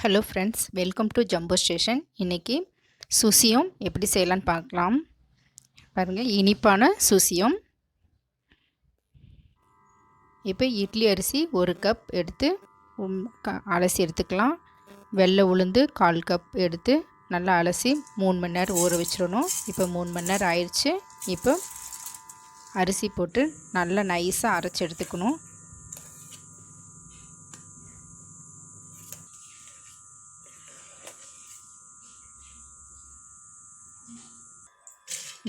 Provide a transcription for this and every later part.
Hello friends, welcome to jumbo station. இன்றைக்கி சுசியம் எப்படி செய்யலான்னு பார்க்கலாம். பாருங்கள், இனிப்பான சுசியம். இப்போ இட்லி அரிசி 1 கப் எடுத்து அலசி எடுத்துக்கலாம். வெள்ளை உளுந்து 1/4 கப் எடுத்து நல்லா அலசி 3 மணி நேரம் ஊற வச்சிடணும். இப்போ 3 மணி நேரம் ஆயிடுச்சு. இப்போ அரிசி போட்டு நல்லா நைஸாக அரைச்சி எடுத்துக்கணும்.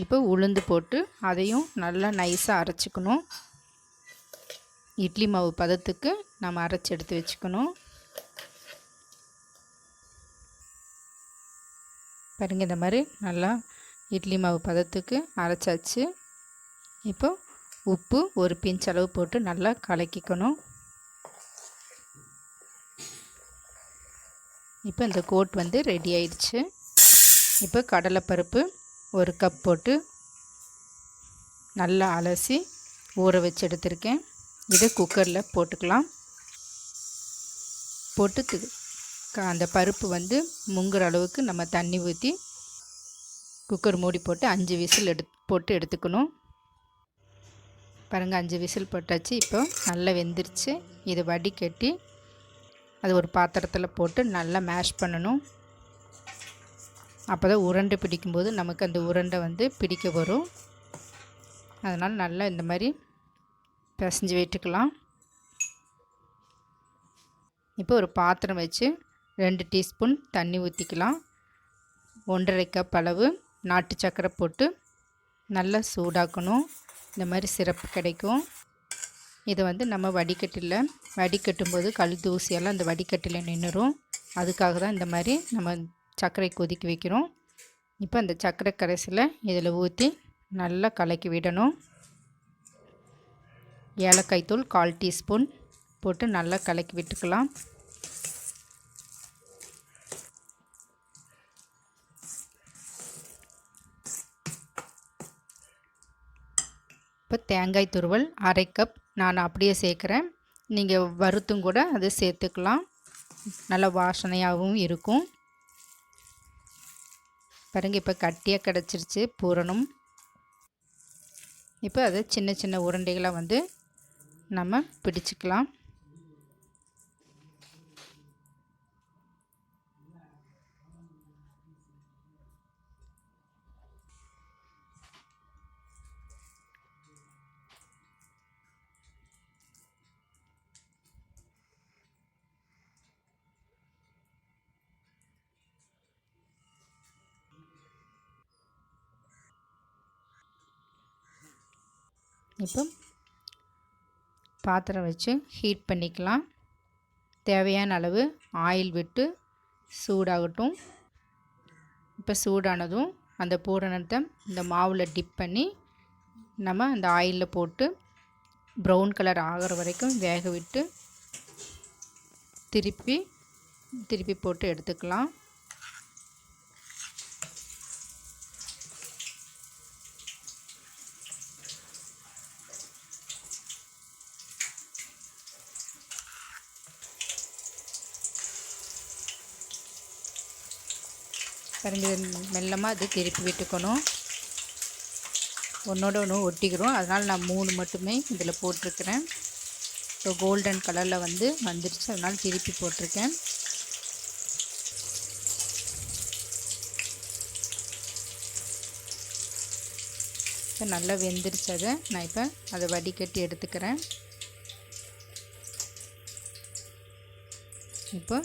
இப்போ உளுந்து போட்டு அதையும் நல்லா நைஸாக அரைச்சிக்கணும். இட்லி மாவு பதத்துக்கு நம்ம அரைச்சி எடுத்து வச்சுக்கணும். பாருங்கள், இந்த மாதிரி நல்லா இட்லி மாவு பதத்துக்கு அரைச்சாச்சு. இப்போ உப்பு 1 பிஞ்ச் அளவு போட்டு நல்லா கலக்கிக்கணும். இப்போ இந்த கோட் ரெடி ஆயிடுச்சு. இப்போ கடலைப்பருப்பு 1 கப் போட்டு நல்லா அலசி ஊற வச்சு எடுத்திருக்கேன். இதை குக்கரில் போட்டுக்கலாம். போட்டு அந்த பருப்பு முங்குற அளவுக்கு நம்ம தண்ணி ஊற்றி குக்கர் மூடி போட்டு 5 விசில் போட்டு எடுத்துக்கணும். பாருங்கள், 5 விசில் போட்டாச்சு. இப்போ நல்லா வெந்துருச்சு. இதை வடிகட்டி அது ஒரு பாத்திரத்தில் போட்டு நல்லா மேஷ் பண்ணணும். அப்போ தான் உருண்டை பிடிக்கும்போது நமக்கு அந்த உருண்டை பிடிக்க வரும். அதனால் நல்லா இந்த மாதிரி பிசைஞ்சு விட்டுக்கலாம். இப்போ ஒரு பாத்திரம் வச்சு 2 டீஸ்பூன் தண்ணி ஊற்றிக்கலாம். 1.5 கப் அளவு நாட்டு சர்க்கரை போட்டு நல்லா சூடாக்கணும். இந்த மாதிரி சிரப்பு கிடைக்கும். இதை நம்ம வடிகட்டும்போது கல் தூசியெல்லாம் இந்த வடிகட்டில் நின்றுடும். அதுக்காக தான் இந்த மாதிரி நம்ம சர்க்கரை கொதிக்க வைக்கிறோம். இப்போ அந்த சர்க்கரை கரைசலை இதில் ஊற்றி நல்லா கலக்கி விடணும். ஏலக்காய் தூள் 1/4 டீஸ்பூன் போட்டு நல்லா கலக்கி விட்டுக்கலாம். இப்போ தேங்காய் துருவல் 1/2 கப் நான் அப்படியே சேர்க்குறேன். நீங்கள் வறுத்தும் கூட அதை சேர்த்துக்கலாம். நல்லா வாசனையாகவும் இருக்கும். பாருங்கள், இப்போ கட்டியாக கிடச்சிருச்சு பூரணம். இப்போ அதை சின்ன சின்ன உருண்டைகளாக நம்ம பிடிச்சிக்கலாம். இப்போ பாத்திரம் வச்சு ஹீட் பண்ணிக்கலாம். தேவையான அளவு ஆயில் விட்டு சூடாகட்டும். இப்போ சூடானதும் அந்த பூரணத்தை இந்த மாவில் டிப் பண்ணி நம்ம அந்த ஆயிலில் போட்டு ப்ரௌன் கலர் ஆகிற வரைக்கும் வேக விட்டு திருப்பி போட்டு எடுத்துக்கலாம். பாருங்க, மெல்லமாக அது திருப்பி விட்டுக்கணும். ஒன்றோட ஒன்று ஒட்டிக்கிறோம். அதனால் நான் 3 மட்டுமே இதில் போட்டிருக்கிறேன். இப்போ கோல்டன் கலரில் வந்துடுச்சு. அதனால் திருப்பி போட்டிருக்கேன். இப்போ நல்லா வெந்துருச்சு. நான் இப்போ அதை வடிகட்டி எடுத்துக்கிறேன். இப்போ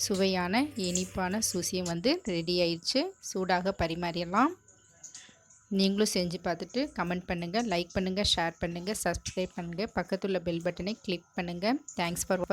சுவையான இனிப்பான சுசியம் ரெடி ஆயிடுச்சு. சூடாக பரிமாறிடலாம். நீங்களும் செஞ்சு பார்த்துட்டு கமெண்ட் பண்ணுங்கள், லைக் பண்ணுங்கள், ஷேர் பண்ணுங்கள், சப்ஸ்கிரைப் பண்ணுங்கள். பக்கத்துள்ள பெல் பட்டனை கிளிக் பண்ணுங்கள். Thanks for